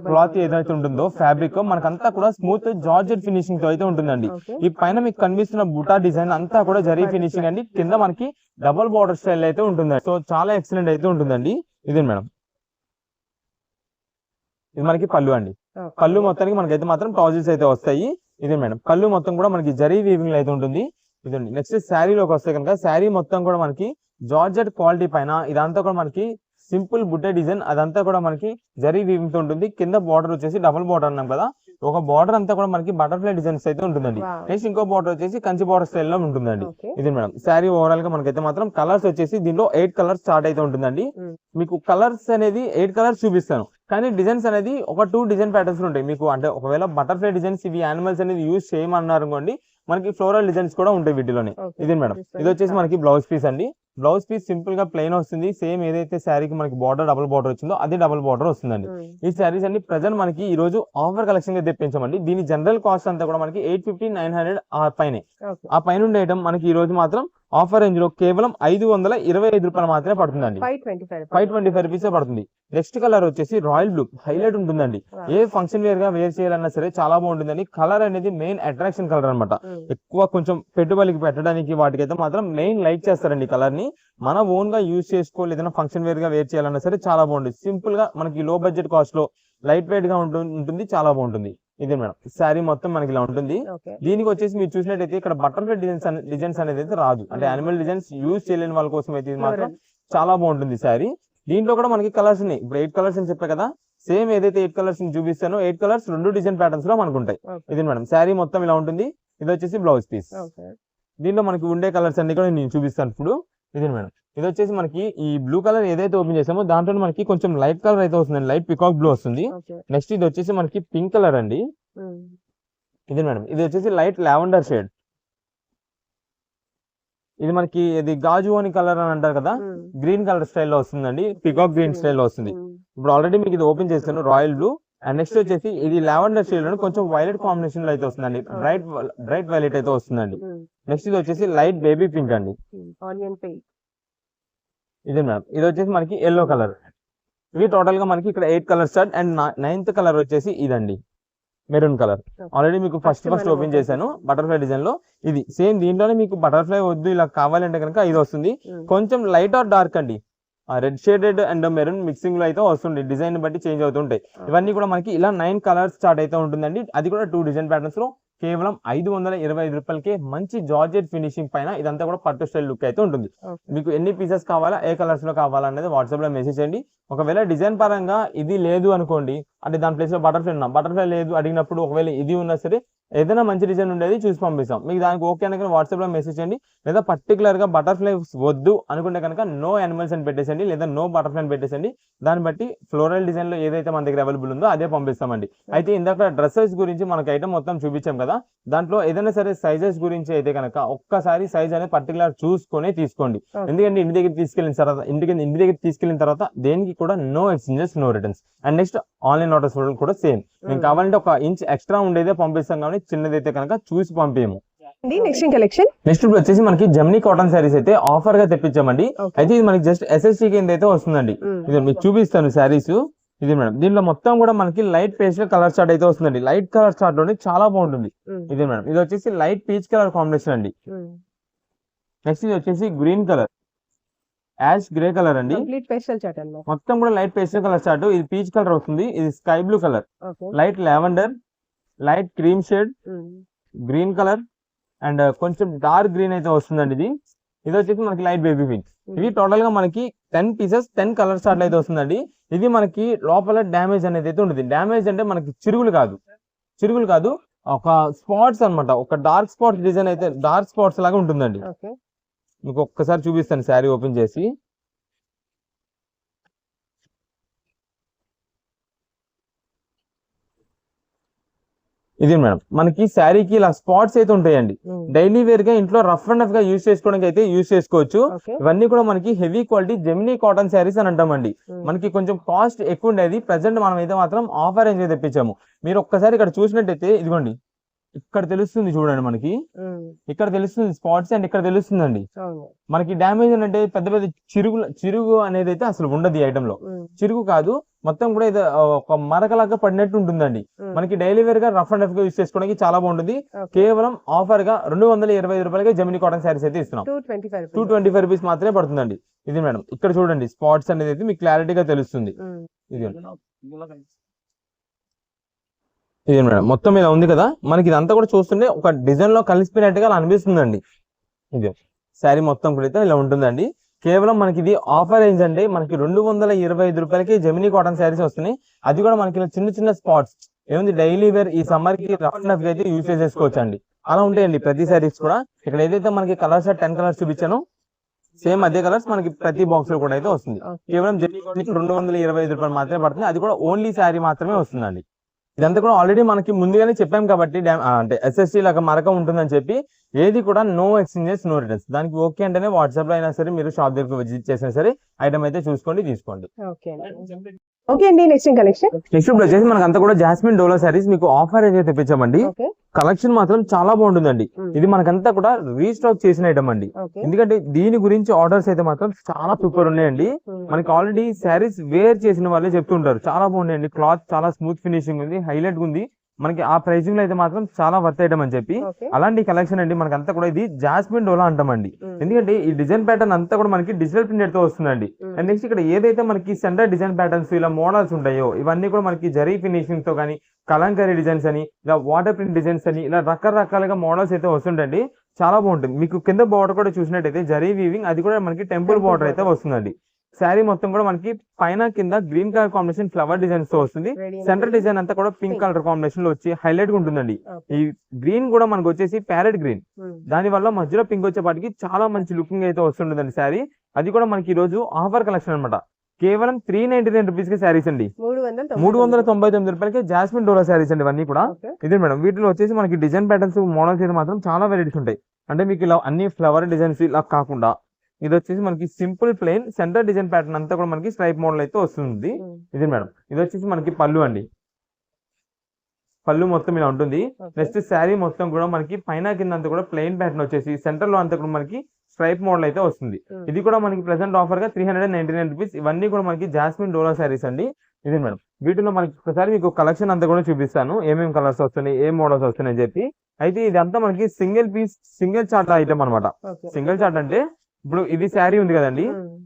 క్లాత్ ఏదైతే ఉంటుందో ఫ్యాబ్రిక్ మనకంతా కూడా స్మూత్ జార్జెట్ ఫినిషింగ్ తో అయితే ఉంటుందండి. ఈ పైన మీకు కనిపిస్తున్న బుటా డిజైన్ అంతా కూడా జరీ ఫినిషింగ్ అండి. కింద మనకి డబుల్ బార్డర్ స్టైల్ అయితే ఉంటుందండి. సో చాలా ఎక్సలెంట్ అయితే ఉంటుందండి. ఇది మేడం ఇది మనకి పళ్ళు అండి. పళ్ళు మొత్తానికి మనకైతే మాత్రం టాజిల్స్ అయితే వస్తాయి. ఇది మేడం పళ్ళు మొత్తం కూడా మనకి జరీ వీవింగ్ అయితే ఉంటుంది. ఇదండి. నెక్స్ట్ శారీలోకి వస్తే కనుక శారీ మొత్తం కూడా మనకి జార్జెట్ క్వాలిటీ పైన ఇదంతా కూడా మనకి సింపుల్ బుట్టే డిజైన్ అదంతా కూడా మనకి జరీ వీవింగ్ తో ఉంటుంది. కింద బార్డర్ వచ్చేసి డబుల్ బార్డర్ అన్నాం కదా, ఒక బార్డర్ అంతా కూడా మనకి బటర్ఫ్లై డిజైన్స్ అయితే ఉంటుందండి. నెక్స్ట్ ఇంకో బార్డర్ వచ్చేసి కంచి బార్డర్ స్టైల్ లో ఉంటుందండి. ఇది మేడం శారీ ఓవరాల్ గా మనకైతే మాత్రం కలర్స్ వచ్చేసి దీంట్లో 8 కలర్స్ స్టార్ట్ అయితే ఉంటుందండి. మీకు కలర్స్ అనేది 8 కలర్స్ చూపిస్తాను, కానీ డిజైన్స్ అనేది ఒక 2 డిజైన్ ప్యాటర్న్స్ ఉంటాయి మీకు. అంటే ఒకవేళ బటర్ఫ్లై డిజైన్స్ ఇవి యానిమల్స్ అనేది యూజ్ చేయమన్నారు అనుకోండి, మనకి ఫ్లోరల్ డిజైన్స్ కూడా ఉంటాయి వీటిలోనే. ఇది మేడం ఇది వచ్చేసి మనకి బ్లౌజ్ పీస్ అండి. బ్లౌజ్ పీస్ సింపుల్ గా ప్లెయిన్ వస్తుంది. సేమ్ ఏదైతే శారీకి మనకి బార్డర్ డబుల్ బార్డర్ వచ్చిందో అదే డబుల్ బార్డర్ వస్తుందండి. ఈ శారీస్ అన్ని ప్రజెంట్ మనకి ఈ రోజు ఆఫర్ కలెక్షన్ గా తెప్పించామండి. దీని జనరల్ కాస్ట్ అంతా కూడా మనకి 850, 900 ఆ పైన. ఆ పైన ఉండే ఐటమ్ మనకి ఈ రోజు మాత్రం ఆఫర్ రేంజ్ లో కేవలం 525 రూపాయలు మాత్రమే పడుతుందండి. 525 రూపీస్ పడుతుంది. నెక్స్ట్ కలర్ వచ్చేసి రాయల్ బ్లూ హైలైట్ ఉంటుందండి. ఏ ఫంక్షన్ వేర్ గా వేర్ చేయాలన్నా సరే చాలా బాగుంటుందండి. కలర్ అనేది మెయిన్ అట్రాక్షన్ కలర్ అనమాట. ఎక్కువ కొంచెం పెట్టుబడికి పెట్టడానికి వాటికైతే మాత్రం మెయిన్ లైక్ చేస్తారండి కలర్ ని. మన ఓన్ గా యూజ్ చేసుకోవాలి, ఏదైనా ఫంక్షన్ వేర్ గా వేర్ చేయాలన్నా సరే చాలా బాగుంటుంది. సింపుల్ గా మనకి లో బడ్జెట్ కాస్ట్ లో లైట్ వెయిట్ గా ఉంటుంది, చాలా బాగుంటుంది. ఇది మేడం శారీ మొత్తం మనకి ఇలా ఉంటుంది. దీనికి వచ్చేసి మీరు చూసినట్టయితే ఇక్కడ బటర్ఫ్లై డిజైన్స్ అనేది అయితే రాదు. అంటే యానిమల్ డిజైన్స్ యూజ్ చేయలేని వాళ్ళ కోసం అయితే ఇది మాత్రం చాలా బాగుంటుంది శారీ. దీంట్లో కూడా మనకి కలర్స్ ఉన్నాయి. ఇప్పుడు 8 కలర్స్ అని చెప్పా కదా, సేమ్ ఏదైతే 8 కలర్స్ చూపిస్తానో 8 కలర్స్ 2 డిజైన్ ప్యాటర్న్స్ లో మనకు ఉంటాయి. ఇది మేడం శారీ మొత్తం ఇలా ఉంటుంది. ఇది వచ్చేసి బ్లౌజ్ పీస్. దీంట్లో మనకి ఉండే కలర్స్ అన్ని కూడా నేను చూపిస్తాను ఇప్పుడు. ఇది మేడం ఇది వచ్చేసి మనకి ఈ బ్లూ కలర్ ఏదైతే ఓపెన్ చేసామో దాంట్లో మనకి కొంచెం లైట్ కలర్ అయితే వస్తుంది, లైట్ పికాక్ బ్లూ వస్తుంది. నెక్స్ట్ ఇది వచ్చేసి మనకి పింక్ కలర్ అండి. ఇది మేడం ఇది వచ్చేసి లైట్ లావెండర్ షేడ్. ఇది మనకి ఇది గాజు అని కలర్ అని అంటారు కదా, గ్రీన్ కలర్ స్టైల్లో వస్తుందండి. పికాక్ గ్రీన్ స్టైల్లో వస్తుంది. ఇప్పుడు ఆల్రెడీ మీకు ఇది ఓపెన్ చేస్తాను రాయల్ బ్లూ. అండ్ నెక్స్ట్ వచ్చేసి ఇది లావెండర్ షేడ్ లో కొంచెం వైలెట్ కాంబినేషన్ లో అయితే వస్తుందండి. బ్రైట్ వైలెట్ అయితే వస్తుందండి. నెక్స్ట్ ఇది వచ్చేసి లైట్ బేబీ పింక్ అండి. ఇది మేడం ఇది వచ్చేసి మనకి ఎల్లో కలర్. ఇవి టోటల్ గా మనకి ఇక్కడ 8 colour start. And 9th colour వచ్చేసి ఇదండి మెరూన్ కలర్. ఆల్రెడీ మీకు ఫస్ట్ ఓపెన్ చేశాను బటర్ఫ్లై డిజైన్ లో. ఇది సేమ్ దీంట్లోనే మీకు బటర్ఫ్లై వద్దు ఇలా కావాలంటే కనుక ఇది వస్తుంది. కొంచెం లైట్ ఆర్ డార్క్ అండి, red shaded and maroon mixing లో అయితే వస్తుంది. డిజైన్ బట్టి చేంజ్ అవుతుంటాయి. ఇవన్నీ కూడా మనకి ఇలా 9 కలర్స్ స్టార్ట్ అయితే ఉంటుందండి. అది కూడా 2 డిజైన్ ప్యాటర్న్స్ లో కేవలం 525 రూపాయలకే మంచి జార్జెట్ ఫినిషింగ్ పైన ఇదంతా కూడా పట్టు స్టైల్ లుక్ అయితే ఉంటుంది. మీకు ఎన్ని పీసెస్ కావాలా, ఏ కలర్స్ లో కావాలా అనేది వాట్సాప్ లో మెసేజ్ చేయండి. ఒకవేళ డిజైన్ పరంగా ఇది లేదు అనుకోండి, అంటే దాని ప్లేస్ లో బటర్ఫ్లై లేదు అడిగినప్పుడు ఒకవేళ ఇది ఉన్నా సరే ఏదైనా మంచి డిజైన్ ఉండేది చూసి పంపిస్తాం. మీకు దానికి ఓకే అని వాట్సాప్ లో మెసేజ్ చేయండి. లేదా పర్టికులర్ గా బటర్ఫ్లై వద్దు అనుకుంటే కనుక నో యానిమల్స్ అని పెట్టేసండి, లేదా నో బటర్ఫ్లై అని పెట్టేసండి. దాన్ని బట్టి ఫ్లోరల్ డిజైన్ లో ఏదైతే మన దగ్గర అవైలబుల్ ఉందో అదే పంపిస్తామండి. అయితే ఇందాక డ్రెస్సెస్ గురించి మనకి ఐటమ్ మొత్తం చూపించాం కదా, దాంట్లో ఏదైనా సరే సైజెస్ గురించి అయితే కనుక ఒక్కసారి సైజ్ అనేది పర్టికులర్ చూసుకొని తీసుకోండి. ఎందుకంటే ఇంటి దగ్గర తీసుకెళ్లిన తర్వాత దేనికి కూడా no exchanges, no returns. And next online orders కూడా సేమ్. మేము కావాలంటే 1 ఇంచ్ ఎక్స్ట్రా ఉండేదే పంపిస్తాం, కానీ చిన్నదైతే కనుక చూసి పంపేము. నెక్స్ట్ వచ్చేసి మనకి జమ్నీ కాటన్ శారీస్ అయితే ఆఫర్ గా తెప్పించామండి. అయితే ఇది మనకి జస్ట్ SST కింద అయితే వస్తుందండి. ఇది మీకు చూపిస్తాను శారీస్. ఇది మేడం దీంట్లో మొత్తం కూడా మనకి లైట్ పేస్టల్ కలర్ చార్ట్ అయితే వస్తుందండి. లైట్ కలర్ చార్ట్ లోనే చాలా బాగుంటుంది. ఇది మేడం ఇది వచ్చేసి లైట్ పీచ్ కలర్ కాంబినేషన్ అండి. నెక్స్ట్ ఇది వచ్చేసి green colour, ash grey colour అండి. మొత్తం కూడా లైట్ పేస్టల్ కలర్ చార్ట్. ఇది పీచ్ కలర్ వస్తుంది. ఇది sky blue colour, light lavender, light cream shade, green colour and కొంచెం డార్క్ గ్రీన్ అయితే వస్తుందండి. ఇది వచ్చేసి మనకి లైట్ బేబీ పింక్. ఇవి టోటల్ గా మనకి 10 పీసెస్ 10 కలర్ చార్ట్ అయితే వస్తుందండి. ఇది మనకి లోపల డ్యామేజ్ అనేది అయితే ఉంటుంది. డ్యామేజ్ అంటే మనకి చిరుగులు కాదు, ఒక స్పాట్స్ అన్నమాట. ఒక డార్క్ స్పాట్స్ డిజైన్ అయితే డార్క్ స్పాట్స్ లాగా ఉంటుందండి. మీకు ఒక్కసారి చూపిస్తాను శారీ ఓపెన్ చేసి. ఇది మేడం మనకి శారీకి ఇలా స్పాట్స్ అయితే ఉంటాయండి. డైలీ వేర్ గా ఇంట్లో రఫ్ అండ్ రఫ్ గా యూజ్ చేసుకోవడానికి అయితే యూజ్ చేసుకోవచ్చు. ఇవన్నీ కూడా మనకి heavy quality Gemini cotton saris అని అంటామండి. మనకి కొంచెం కాస్ట్ ఎక్కువ ఉండేది. ప్రెసెంట్ మనం అయితే మాత్రం ఆఫర్ రేంజ్ తెప్పించాము. మీరు ఒక్కసారి ఇక్కడ చూసినట్టయితే ఇదిగోండి, ఇక్కడ తెలుస్తుంది చూడండి, మనకి ఇక్కడ తెలుస్తుంది స్పాట్స్ అండ్ ఇక్కడ తెలుస్తుందండి. మనకి డ్యామేజ్ అంటే పెద్ద పెద్ద చిరుగు అనేది అయితే అసలు ఉండదు ఈ ఐటమ్ లో. చిరుగు కాదు, మొత్తం కూడా ఇది ఒక మరకలాగా పడినట్టు ఉంటుందండి. మనకి డైలీ వేర్ గా రఫ్ అండ్ రఫ్ గా యూజ్ చేసుకోవడానికి చాలా బాగుంటుంది. కేవలం ఆఫర్ గా 225 రూపాయలకి జెమినీ కాటన్ శారీస్ అయితే ఇస్తున్నాం. 225 రూపీస్ మాత్రమే పడుతుందండి. ఇది మేడం ఇక్కడ చూడండి స్పాట్స్ అనేది అయితే మీకు క్లారిటీగా తెలుస్తుంది. ఇది ఇది మేడం మొత్తం ఇలా ఉంది కదా, మనకి ఇదంతా కూడా చూస్తుంటే ఒక డిజైన్ లో కలిసిపోయినట్టుగా అలా అనిపిస్తుందండి. ఇది శారీ మొత్తం కూడా అయితే ఇలా ఉంటుందండి. కేవలం మనకి ఇది ఆఫర్ రేంజ్ అండి. మనకి 225 రూపాయలకి జెమినీ కాటన్ శారీస్ వస్తున్నాయి. అది కూడా మనకి ఇలా చిన్న చిన్న స్పాట్స్ ఏముంది డైలీ వేర్ ఈ సమ్మర్ కి రఫ్ అండ్ టఫ్ అయితే యూజ్ చేసుకోవచ్చు అండి. అలా ఉంటాయండి ప్రతి శారీస్ కూడా. ఇక్కడ ఏదైతే మనకి కలర్స్ 10 కలర్స్ చూపించానో సేమ్ అదే కలర్స్ మనకి ప్రతి బాక్స్ లో కూడా అయితే వస్తుంది. కేవలం జెమినీ కాటన్ 225 రూపాయలు మాత్రమే పడుతుంది. అది కూడా ఓన్లీ శారీ మాత్రమే వస్తుందండి. ఇదంతా కూడా ఆల్రెడీ మనకి ముందుగానే చెప్పాం కాబట్టి అంటే ఎస్ఎస్టీ లాగా మరక ఉంటుందని చెప్పి ఏది కూడా నో ఎక్స్చేంజెస్ నో రిటర్న్స్. దానికి ఓకే అంటేనే వాట్సాప్ లో అయినా సరే మీరు షాప్ దగ్గరకు విజిట్ చేసినా సరే ఐటమ్ అయితే చూసుకోండి తీసుకోండి. ఓకే అండి, నెక్స్ట్ కలెక్షన్. నెక్స్ట్ ఇప్పుడు వచ్చేసి మనకి అంతా కూడా జాస్మిన్ డోలా శారీస్ మీకు ఆఫర్ అయితే తెప్పించామండి. కలెక్షన్ మాత్రం చాలా బాగుంటుందండి. ఇది మనకంతా కూడా రీస్టాక్ చేసిన ఐటమ్ అండి. ఎందుకంటే దీని గురించి ఆర్డర్స్ అయితే మాత్రం చాలా సూపర్ ఉన్నాయండి. మనకి ఆల్రెడీ శారీస్ వేర్ చేసిన వాళ్ళే చెప్తుంటారు చాలా బాగున్నాయండి, క్లాత్ చాలా స్మూత్ ఫినిషింగ్ ఉంది, హైలైట్ ఉంది. మనకి ఆ ప్రైసింగ్ లో అయితే మాత్రం చాలా వర్త్ ఐటమ్ అని చెప్పి అలాంటి కలెక్షన్ అండి. మనకి అంతా కూడా ఇది జాస్మిన్ డోలా అంటామండి. ఎందుకంటే ఈ డిజైన్ ప్యాటర్న్ అంతా కూడా మనకి డిజిటల్ ప్రింటెడ్ తో వస్తుందండి. అండ్ నెక్స్ట్ ఇక్కడ ఏదైతే మనకి సెంటర్ డిజైన్ ప్యాటర్న్స్ ఇలా మోడల్స్ ఉంటాయో ఇవన్నీ కూడా మనకి జరీ ఫినిషింగ్ తో కానీ కలంకారీ డిజైన్స్ అని ఇలా వాటర్ ప్రింట్ డిజైన్స్ అని ఇలా రకరకాలుగా మోడల్స్ అయితే వస్తుంటండి. చాలా బాగుంటుంది. మీకు కింద బార్డర్ కూడా చూసినట్టయితే జరీ వీవింగ్, అది కూడా మనకి టెంపుల్ బార్డర్ అయితే వస్తుందండి. శారీ మొత్తం కూడా మనకి పైన కింద green colour combination flower designs తో వస్తుంది. సెంటర్ డిజైన్ అంతా కూడా పింక్ కలర్ కాంబినేషన్ లో వచ్చి హైలైట్ గా ఉంటుందండి. ఈ గ్రీన్ కూడా మనకు వచ్చేసి ప్యారెట్ గ్రీన్, దాని వల్ల మధ్యలో పింక్ వచ్చేపాటికి చాలా మంచి లుకింగ్ అయితే వస్తుంటుందండి శారీ. అది కూడా మనకి ఈ రోజు ఆఫర్ కలెక్షన్ అనమాట. కేవలం 399 రూపీస్ కి శారీస్ అండి. 399 రూపాయలకి జాస్మిన్ డోలా శారీస్ అండి ఇవన్నీ కూడా. ఇదే మేడం వీటిలో వచ్చేసి మనకి డిజైన్ ప్యాటర్న్స్ మోడల్స్ అయితే మాత్రం చాలా వెరైటీస్ ఉంటాయి. అంటే మీకు ఇలా అన్ని ఫ్లవర్ డిజైన్స్ ఇలా కాకుండా ఇది వచ్చేసి మనకి simple plain centre design pattern అంతా కూడా మనకి స్ట్రైప్ మోడల్ అయితే వస్తుంది. ఇది మేడం ఇది వచ్చేసి మనకి పళ్ళు అండి. పళ్ళు మొత్తం ఇలా ఉంటుంది. నెక్స్ట్ శారీ మొత్తం కూడా మనకి పైన కింద అంతా కూడా ప్లెయిన్ ప్యాటర్న్ వచ్చేసి సెంటర్ లో అంతా కూడా మనకి స్ట్రైప్ మోడల్ అయితే వస్తుంది. ఇది కూడా మనకి ప్రెసెంట్ ఆఫర్ గా 399 రూపీస్. ఇవన్నీ కూడా మనకి జాస్మిన్ డోలా శారీస్ అండి. ఇది మేడం వీటిలో మనకి ఒకసారి మీకు కలెక్షన్ అంతా కూడా చూపిస్తాను, ఏమేమి కలర్స్ వస్తున్నాయి ఏ మోడల్స్ వస్తున్నాయి అని చెప్పి. అయితే ఇదంతా మనకి single piece single chart item అనమాట. సింగిల్ చార్ట్ అంటే ఇప్పుడు ఇది శారీ ఉంది కదండి,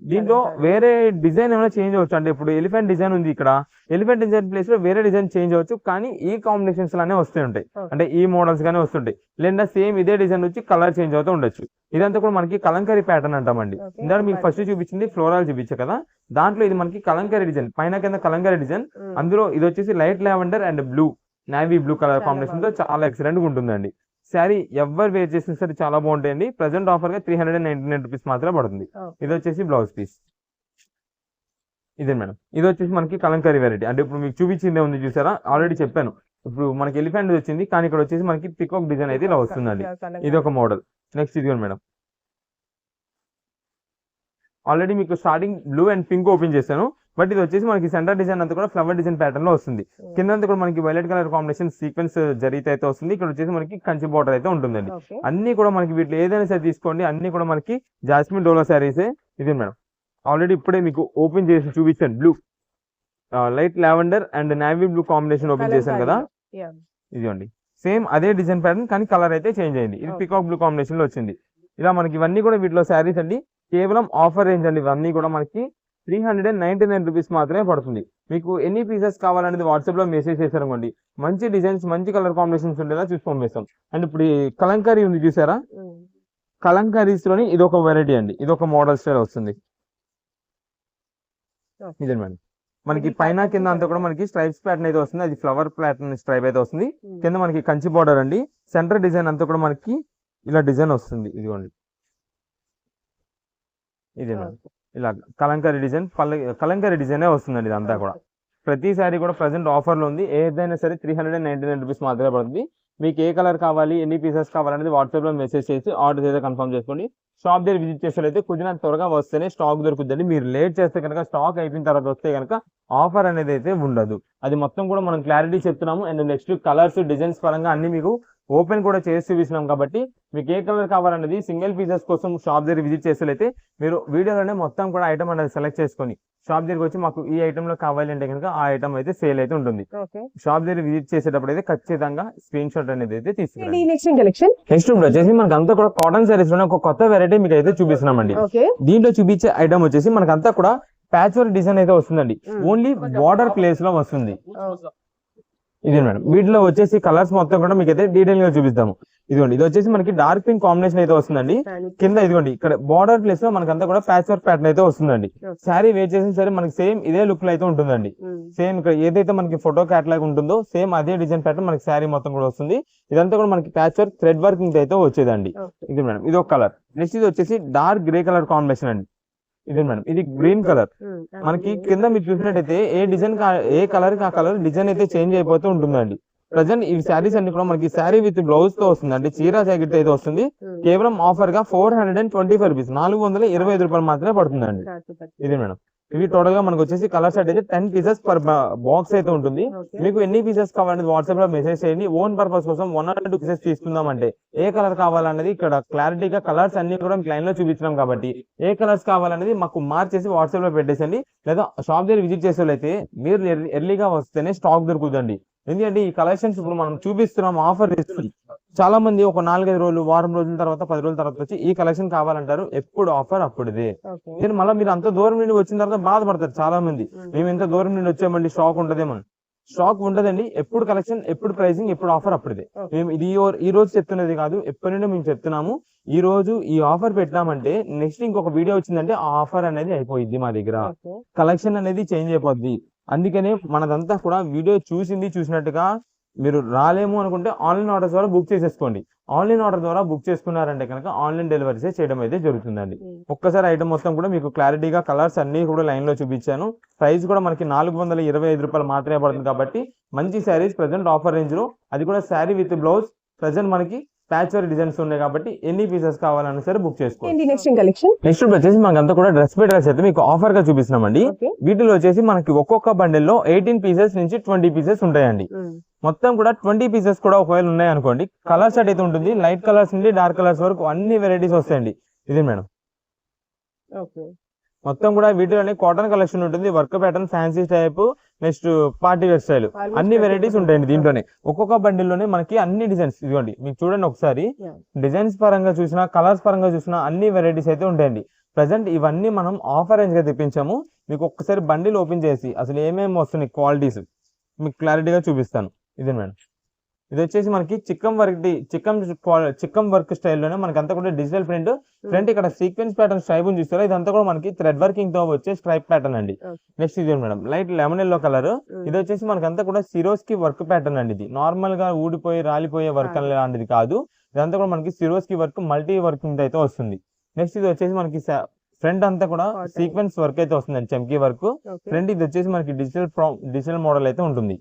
దీంట్లో వేరే డిజైన్ ఏమైనా చేంజ్ అవ్వచ్చు. అంటే ఇప్పుడు ఎలిఫెంట్ డిజైన్ ఉంది, ఇక్కడ ఎలిఫెంట్ డిజైన్ ప్లేస్ లో వేరే డిజైన్ చేంజ్ అవ్వచ్చు. కానీ ఈ కాంబినేషన్స్ లానే వస్తుంటాయి, అంటే ఈ మోడల్స్ గానే వస్తుంటాయి. లేదా సేమ్ ఇదే డిజైన్ వచ్చి కలర్ చేంజ్ అవుతూ ఉండొచ్చు. ఇదంతా కూడా మనకి కలంకారీ ప్యాటర్న్ అంటామండి. ఇందాక మీకు ఫస్ట్ చూపించింది ఫ్లోరల్ చూపించా కదా, దాంట్లో ఇది మనకి కలంకారీ డిజైన్, పైన కింద కలంకారీ డిజైన్. అందులో ఇది వచ్చేసి light lavender and blue, navy blue colour combination తో చాలా ఎక్సలెంట్ గా ఉంటుందండి. శారీ ఎవరు వేర్ చేసినా సరే చాలా బాగుంటాయండి. ప్రెసెంట్ ఆఫర్ గా 399 రూపీస్ మాత్రమే పడుతుంది. ఇది వచ్చేసి బ్లౌజ్ పీస్. ఇదే మేడం ఇది వచ్చేసి మనకి కలంకారీ వెరైటీ. అంటే ఇప్పుడు మీకు చూపించిందే ఉంది చూసారా, ఆల్రెడీ చెప్పాను. ఇప్పుడు మనకి ఎలిఫెంట్ వచ్చింది, కానీ ఇక్కడ వచ్చేసి మనకి పికాక్ డిజైన్ అయితే ఇలా వస్తుందండి. ఇది ఒక మోడల్. నెక్స్ట్ ఇది మేడం ఆల్రెడీ మీకు starting blue and pink open చేశాను. బట్ ఇది వచ్చేసి మనకి సెంటర్ డిజైన్ అంతా కూడా ఫ్లవర్ డిజైన్ ప్యాటర్న్ లో వస్తుంది. కింద కూడా మనకి వైలెట్ కలర్ కాంబినేషన్ సీక్వెన్స్ జరిగితే అయితే వస్తుంది. ఇక్కడ వచ్చేసి మనకి కంచి బార్డర్ అయితే ఉంటుందండి. అన్ని కూడా మనకి వీటిలో ఏదైనా సరే తీసుకోండి, అన్ని కూడా మనకి జాస్మిన్ డోలా శారీసే. ఇది మేడం ఆల్రెడీ ఇప్పుడే మీకు ఓపెన్ చేసి చూపించాను. Blue light lavender and navy blue combination open చేశాను కదా, ఇదిగోండి సేమ్ అదే డిజైన్ ప్యాటర్న్ కానీ కలర్ అయితే చేంజ్ అయింది. ఇది పికాక్ బ్లూ కాంబినేషన్ లో వచ్చింది. ఇలా మనకి ఇవన్నీ కూడా వీటిలో శారీస్ అండి. కేవలం ఆఫర్ రేంజ్ అండి. ఇవన్నీ కూడా మనకి 399 రూపీస్ మాత్రమే పడుతుంది. మీకు ఎన్ని పీసెస్ కావాలనేది వాట్సాప్ లో మెసేజ్ చేశారనుకోండి, మంచి డిజైన్స్ మంచి కలర్ కాంబినేషన్స్ ఉండేలా చూసి పంపిస్తాం. అండ్ ఇప్పుడు ఈ కలంకారీ ఉంది చూసారా, కలంకారీస్ లోని ఇది ఒక వెరైటీ అండి. ఇది ఒక మోడల్ స్టైల్ వస్తుంది. ఇదే మేడం మనకి పైన కింద అంతా కూడా మనకి స్ట్రైప్స్ ప్యాటర్న్ అయితే వస్తుంది. అది ఫ్లవర్ ప్యాటర్న్ స్ట్రైప్ అయితే వస్తుంది. కింద మనకి కంచి బార్డర్ అండి. సెంటర్ డిజైన్ అంతా కూడా మనకి ఇలా డిజైన్ వస్తుంది. ఇదిగోండి ఇదే మేడం ఇలా కలంకారీ డిజైన్ కలంకారీ డిజైనే వస్తుందండి. ఇదంతా కూడా ప్రతిసారి కూడా ప్రెసెంట్ ఆఫర్ లో ఉంది. ఏదైనా సరే 399 రూపీస్ మాత్రమే పడుతుంది. మీకు ఏ కలర్ కావాలి ఎన్ని పీసెస్ కావాలనేది వాట్సాప్ లో మెసేజ్ చేసి ఆర్డర్ అయితే కన్ఫర్మ్ చేసుకోండి. షాప్ దగ్గర విజిట్ చేసేటైతే కుదిరినంత త్వరగా వస్తేనే స్టాక్ దొరుకుతుందండి. మీరు లేట్ చేస్తే కనుక స్టాక్ అయిపోయిన తర్వాత వస్తే కనుక ఆఫర్ అనేది అయితే ఉండదు. అది మొత్తం కూడా మనం క్లారిటీ చెప్తున్నాము. అండ్ నెక్స్ట్ కలర్స్ డిజైన్స్ పరంగా అన్ని మీకు ఓపెన్ కూడా చేసి చూపిస్తున్నాం. కాబట్టి మీకు ఏ కలర్ కావాలనేది సింగిల్ పీసెస్ కోసం షాప్ దగ్గర విజిట్ చేసేటైతే మీరు వీడియోలోనే మొత్తం కూడా ఐటమ్ అనేది సెలెక్ట్ చేసుకొని షాప్ దగ్గరికి వచ్చి మాకు ఈ ఐటమ్ లో కావాలి అంటే కనుక ఆ ఐటమ్ అయితే సేల్ అయితే ఉంటుంది. షాప్ దగ్గర విజిట్ చేసేటప్పుడు అయితే ఖచ్చితంగా స్క్రీన్ షాట్ అనేది అయితే తీసుకుంటాం. నెక్స్ట్ వచ్చేసి మనకి అంతా కూడా కాటన్ సారీస్ లో ఒక కొత్త వెరైటీ మీకు అయితే చూపిస్తున్నామండి. దీంట్లో చూపించే ఐటమ్ వచ్చేసి మనకంతా కూడా ప్యాచ్ వర్క్ డిజైన్ అయితే వస్తుందండి. ఓన్లీ బార్డర్ ప్లేస్ లో వస్తుంది. ఇది మేడం వీటిలో వచ్చేసి కలర్స్ మొత్తం కూడా మీకు అయితే డీటెయిల్ గా చూపిస్తాము. ఇదిగోండి ఇది వచ్చేసి మనకి డార్క్ పింక్ కాంబినేషన్ అయితే వస్తుందండి. కింద ఇదిగోండి ఇక్కడ బార్డర్ ప్లేస్ లో మనకంతా కూడా ప్యాచ్ వర్క్ ప్యాటర్న్ అయితే వస్తుందండి. శారీ వేర్ చేసిన సరే మనకి సేమ్ ఇదే లుక్ లో అయితే ఉంటుందండి. సేమ్ ఇక్కడ ఏదైతే మనకి ఫోటో క్యాటలాగ్ ఉంటుందో సేమ్ అదే డిజైన్ ప్యాటర్న్ మనకి శారీ మొత్తం కూడా వస్తుంది. ఇదంతా కూడా మనకి ప్యాచ్ వర్క్ థ్రెడ్ వర్కింగ్ అయితే వచ్చేదండి. ఇది మేడం ఇది ఒక కలర్. నెక్స్ట్ ఇది వచ్చేసి డార్క్ గ్రే కలర్ కాంబినేషన్ అండి. ఇది మేడం ఇది గ్రీన్ కలర్. మనకి కింద మీరు చూసినట్టయితే ఏ డిజైన్ ఏ కలర్ కి ఆ కలర్ డిజైన్ అయితే చేంజ్ అయిపోతూ ఉంటుందండి. ప్రజెంట్ ఈ శారీస్ అన్ని కూడా మనకి శారీ విత్ బ్లౌజ్ తో వస్తుంది అంటే చీర జాకెట్ అయితే వస్తుంది. కేవలం ఆఫర్ గా 425 రూపీస్ 425 రూపాయలు మాత్రమే పడుతుందండి. ఇది మేడం ఇవి టోటల్ గా మనకు వచ్చేసి కలర్ సెట్ అయితే 10 పీసెస్ పర్ బాక్స్ అయితే ఉంటుంది. మీకు ఎన్ని పీసెస్ కావాలనేది వాట్సాప్ లో మెసేజ్ చేయండి. ఓన్ పర్పస్ కోసం 1 or 2 పీసెస్ తీసుకుందాం అంటే ఏ కలర్ కావాలనేది ఇక్కడ క్లారిటీగా కలర్స్ అన్ని కూడా లైన్ లో చూపించినాం కాబట్టి ఏ కలర్స్ కావాలనేది మాకు మార్చేసి వాట్సాప్ లో పెట్టేసండి. లేదా షాప్ దగ్గర విజిట్ చేసే వాళ్ళైతే మీరు ఎర్లీగా వస్తేనే స్టాక్ దొరుకుతుందండి. ఎందుకంటే ఈ కలెక్షన్స్ ఇప్పుడు మనం చూపిస్తున్నాం ఆఫర్ ఇస్తుంది. చాలా మంది ఒక 4-5 రోజులు వారం రోజుల తర్వాత 10 రోజుల తర్వాత వచ్చి ఈ కలెక్షన్ కావాలంటారు. ఎప్పుడు ఆఫర్ అప్పుడుదే. నేను మళ్ళీ మీరు అంత దూరం నుండి వచ్చిన తర్వాత బాధపడతారు చాలా మంది. మేము ఇంత దూరం నుండి వచ్చామండి స్టాక్ ఉంటదేమో. స్టాక్ ఉండదండి. ఎప్పుడు కలెక్షన్ ఎప్పుడు ప్రైసింగ్ ఎప్పుడు ఆఫర్ అప్పుడుదే. మేము ఇది ఈ రోజు చెప్తున్నది కాదు, ఎప్పటి నుండి మేము చెప్తున్నాము. ఈ రోజు ఈ ఆఫర్ పెట్టినామంటే నెక్స్ట్ ఇంకొక వీడియో వచ్చిందంటే ఆ ఆఫర్ అనేది అయిపోయింది. మా దగ్గర కలెక్షన్ అనేది చేంజ్ అయిపోద్ది. అందుకనే మనదంతా కూడా వీడియో చూసినట్టుగా మీరు రాలేము అనుకుంటే ఆన్లైన్ ఆర్డర్ ద్వారా బుక్ చేసేసుకోండి. ఆన్లైన్ ఆర్డర్ ద్వారా బుక్ చేసుకున్నారంటే కనుక ఆన్లైన్ డెలివరీసే చేయడం అయితే జరుగుతుందండి. ఒక్కసారి ఐటమ్ మొత్తం కూడా మీకు క్లారిటీగా కలర్స్ అన్ని కూడా లైన్ లో చూపించాను. ప్రైస్ కూడా మనకి 425 రూపాయలు మాత్రమే పడుతుంది కాబట్టి మంచి శారీస్ ప్రెసెంట్ ఆఫర్ రేంజ్ లో, అది కూడా శారీ విత్ బ్లౌజ్. ప్రెసెంట్ మనకి ప్యాచ్ వర్క్ డిజైన్స్ ఉన్నాయి కాబట్టి ఎన్ని పీసెస్ కావాలన్నా సరే బుక్ చేసుకోండి. నెక్స్ట్ వచ్చేసి మనకంతా కూడా డ్రెస్ బై డ్రెస్ అయితే మీకు ఆఫర్ గా చూపిస్తున్నామండి. వీటిలో వచ్చేసి మనకి ఒక్కొక్క బండిల్ లో 18 పీసెస్ నుంచి 20 పీసెస్ ఉంటాయండి. మొత్తం కూడా 20 పీసెస్ కూడా ఒకవేళ ఉన్నాయి అనుకోండి, కలర్ సెట్ అయితే ఉంటుంది. లైట్ కలర్స్ నుండి డార్క్ కలర్స్ వరకు అన్ని వెరైటీస్ వస్తాయండి. ఇది మేడం మొత్తం కూడా వీటిలోనే కాటన్ కలెక్షన్ ఉంటుంది. Work pattern, fancy type, next party wear style అన్ని వెరైటీస్ ఉంటాయండి. దీంట్లోనే ఒక్కొక్క బండిల్లోనే మనకి అన్ని డిజైన్స్ ఇదిగోండి మీకు చూడండి ఒకసారి. డిజైన్స్ పరంగా చూసినా కలర్స్ పరంగా చూసినా అన్ని వెరైటీస్ అయితే ఉంటాయండి. ప్రెసెంట్ ఇవన్నీ మనం ఆఫర్ రేంజ్ గా తెప్పించాము. మీకు ఒక్కసారి బండిల్ ఓపెన్ చేసి అసలు ఏమేమి వస్తున్నాయి క్వాలిటీస్ మీకు క్లారిటీగా చూపిస్తాను. ఇదే మేడం ఇది వచ్చేసి మనకి చిక్కం వర్క్ స్టైల్లోనే మనకి అంతా కూడా డిజిటల్ ప్రింట్. ఫ్రంట్ ఇక్కడ సీక్వెన్స్ ప్యాటర్న్ స్ట్రైప్ చూస్తారా, ఇదంతా కూడా మనకి థ్రెడ్ వర్కింగ్ తో వచ్చే స్ట్రైప్ ప్యాటర్న్ అండి. నెక్స్ట్ ఇది madam light lemon yellow colour. ఇది వచ్చేసి మనకి అంతా కూడా సిరోస్కి వర్క్ ప్యాటర్న్ అండి. ఇది నార్మల్ గా ఊడిపోయి రాలిపోయే వర్క్ లాంటిది కాదు. ఇదంతా కూడా మనకి సిరోస్కి వర్క్ మల్టీ వర్కింగ్ అయితే వస్తుంది. నెక్స్ట్ ఇది వచ్చేసి మనకి ఫ్రంట్ అంతా కూడా సీక్వెన్స్ వర్క్ అయితే వస్తుంది, చమ్కీ వర్క్. ఫ్రంట్ ఇది వచ్చేసి మనకి డిజిటల్ మోడల్ అయితే ఉంటుంది.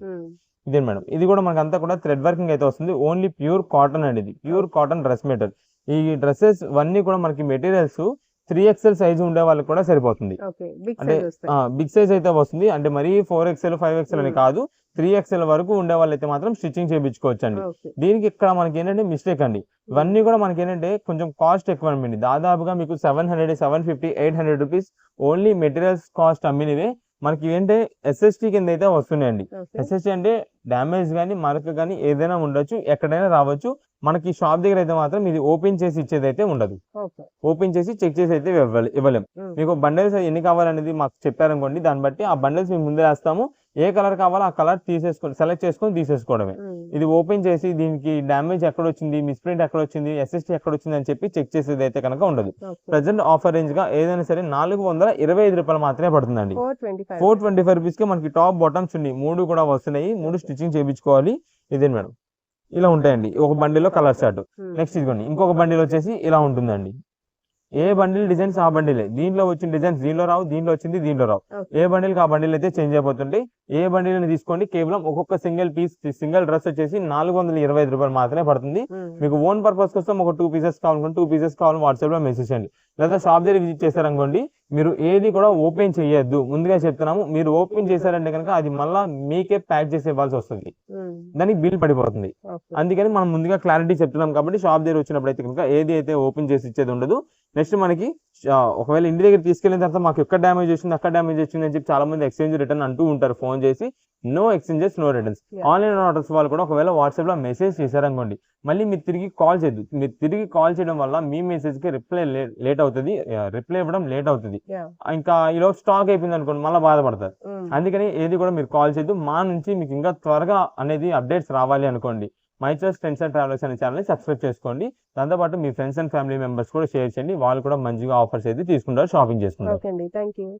ఇదే మేడం ఇది కూడా మనకి అంతా కూడా థ్రెడ్ వర్కింగ్ అయితే వస్తుంది. ఓన్లీ ప్యూర్ కాటన్ అండి. ఇది ప్యూర్ కాటన్ డ్రెస్ మెటీరియల్. ఈ డ్రెస్సెస్ అన్ని కూడా మనకి మెటీరియల్స్ 3XL సైజ్ ఉండే వాళ్ళకి కూడా సరిపోతుంది. అంటే బిగ్ సైజ్ అయితే వస్తుంది. అంటే మరీ 4XL 5XL అని కాదు, 3XL వరకు ఉండే వాళ్ళైతే మాత్రం స్టిచ్చింగ్ చేయించుకోవచ్చు అండి. దీనికి ఇక్కడ మనకి ఏంటంటే మిస్టేక్ అండి. ఇవన్నీ కూడా మనకి ఏంటంటే కొంచెం కాస్ట్ ఎక్కువ అండి. దాదాపుగా మీకు 700, 750, 800 రూపీస్ ఓన్లీ మెటీరియల్స్ కాస్ట్ అమ్మినవే. మనకి ఏంటంటే SST కింద అయితే వస్తున్నాయండి. SST అంటే డ్యామేజ్ కానీ మరక కానీ ఏదైనా ఉండొచ్చు, ఎక్కడైనా రావచ్చు. మనకి షాప్ దగ్గర అయితే మాత్రం ఇది ఓపెన్ చేసి ఇచ్చేది అయితే ఉండదు. ఓపెన్ చేసి చెక్ చేసి అయితే ఇవ్వలేము. మీకు బండిల్స్ ఎన్ని కావాలనేది మాకు చెప్పారనుకోండి, దాన్ని బట్టి ఆ బండిల్స్ మేము ముందే వేస్తాము. ఏ కలర్ కావాలో ఆ కలర్ సెలెక్ట్ చేసుకొని తీసేసుకోవడమే. ఇది ఓపెన్ చేసి దీనికి డ్యామేజ్ ఎక్కడ వచ్చింది, మిస్ప్రింట్ ఎక్కడ వచ్చింది, SST ఎక్కడ వచ్చింది అని చెప్పి చెక్ చేసేది అయితే కనుక ఉండదు. ప్రెసెంట్ ఆఫర్ రేంజ్ గా ఏదైనా సరే 425 రూపాయలు మాత్రమే పడుతుందండి. 425 రూపీస్ కి మనకి టాప్ బాటమ్స్ ఉన్నాయి, 3 కూడా వస్తున్నాయి. 3 స్టిచ్చింగ్ చేయించుకోవాలి. ఇదే మేడం ఇలా ఉంటాయండి ఒక బండిలో కలర్ చార్ట్. నెక్స్ట్ ఇదిగోండి ఇంకొక బండిల్ వచ్చేసి ఇలా ఉంటుందండి. ఏ బండిల్ డిజైన్స్ ఆ బండిలే. దీంట్లో వచ్చిన డిజైన్స్ దీంట్లో రావు, దీంట్లో వచ్చింది దీంట్లో రావు. ఏ బండిల్కి ఆ బండిల్ అయితే చేంజ్ అయిపోతుంటాయి. ఏ బండిల్ని తీసుకోండి, కేవలం ఒక్కొక్క సింగిల్ డ్రెస్ వచ్చేసి 425 రూపాయలు మాత్రమే పడుతుంది. మీకు ఓన్ పర్పస్ కోసం ఒక 2 పీసెస్ కావాలనుకోండి, 2 పీసెస్ కావాలి వాట్సాప్ లో మెసేజ్ చేయండి. లేదా షాప్ దగ్గర విజిట్ చేశారనుకోండి, మీరు ఏది కూడా ఓపెన్ చేయొద్దు. ముందుగా చెప్తున్నాము, మీరు ఓపెన్ చేశారంటే కనుక అది మళ్ళీ మీకే ప్యాక్ చేసి ఇవ్వాల్సి వస్తుంది, దానికి బిల్ పడిపోతుంది. అందుకని మనం ముందుగా క్లారిటీ చెప్తున్నాం కాబట్టి షాప్ దగ్గర వచ్చినప్పుడు అయితే కనుక ఏది అయితే ఓపెన్ చేసి ఇచ్చేది ఉండదు. నెక్స్ట్ మనకి ఒకవేళ ఇంటి దగ్గర తీసుకెళ్ళిన తర్వాత మాకు ఎక్కడ డ్యామేజ్ వచ్చింది అక్కడ డ్యామేజ్ వచ్చింది అని చెప్పి చాలా మంది ఎక్స్చేంజ్ రిటర్న్ అంటూ ఉంటారు ఫోన్ చేసి. No exchanges, no returns. Yeah. Online orders వాళ్ళు కూడా ఒకవేళ వాట్సాప్ లో మెసేజ్ చేశారనుకోండి, మళ్ళీ మీరు తిరిగి కాల్ చేయొద్దు. మీరు తిరిగి కాల్ చేయడం వల్ల మీ మెసేజ్ కి రిప్లై లేట్ అవుతుంది, రిప్లై ఇవ్వడం లేట్ అవుతుంది. Yeah. ఇంకా ఈలోపు స్టాక్ అయిపోయింది అనుకోండి, మళ్ళీ బాధపడతారు. Mm. అందుకని ఏది కూడా మీరు కాల్ చేయొద్దు. మా నుంచి మీకు ఇంకా త్వరగా అనేది అప్డేట్స్ రావాలి అనుకోండి, my choice trends and travellers అనే ఛానల్ని సబ్స్క్రైబ్ చేసుకోండి. దాంతోపాటు మీ ఫ్రెండ్స్ అండ్ ఫ్యామిలీ మెంబర్స్ కూడా షేర్ చేయండి, వాళ్ళు కూడా మంచిగా ఆఫర్స్ అయితే తీసుకుంటారు, షాపింగ్ చేసుకుంటారు. ఓకే అండి, థ్యాంక్ యూ.